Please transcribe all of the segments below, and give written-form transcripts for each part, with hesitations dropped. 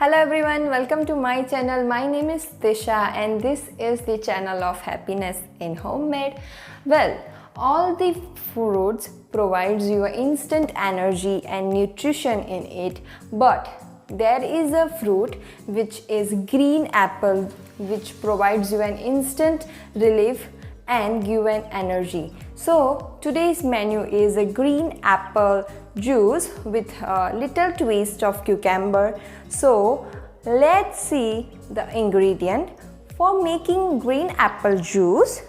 Hello everyone, welcome to my channel. My name is Tisha and this is the channel of happiness in homemade. Well, all the fruits provides you instant energy and nutrition in it, but there is a fruit which is green apple which provides you an instant relief and give an energy. So today's menu is a green apple juice with a little twist of cucumber. So let's see the ingredient. For making green apple juice,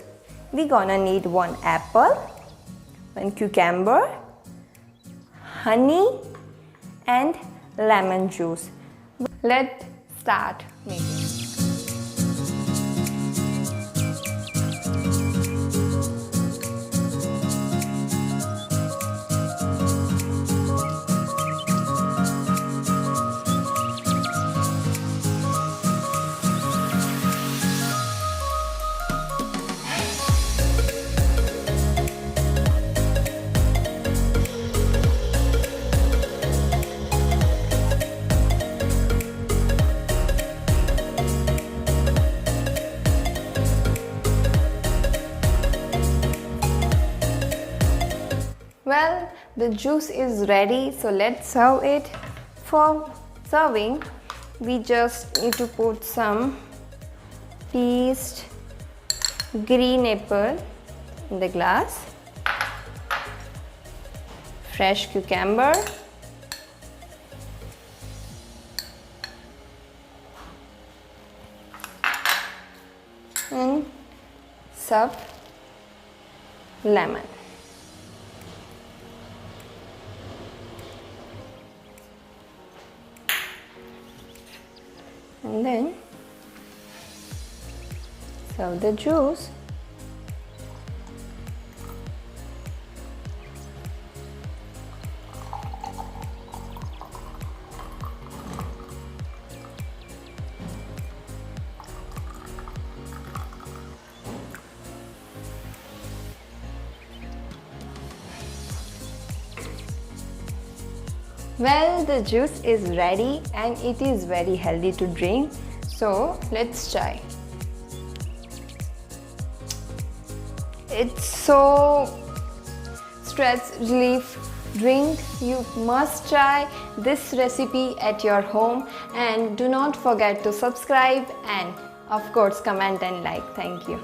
we gonna need 1 apple, 1 cucumber, honey and lemon juice. Let's start making. Well, the juice is ready, so let's serve it. For serving, we just need to put some pieced green apple in the glass, fresh cucumber, and some lemon. And then serve the juice. Well, the juice is ready and it is very healthy to drink. So let's try. It's so stress relief drink. You must try this recipe at your home and do not forget to subscribe and of course comment and like. Thank you.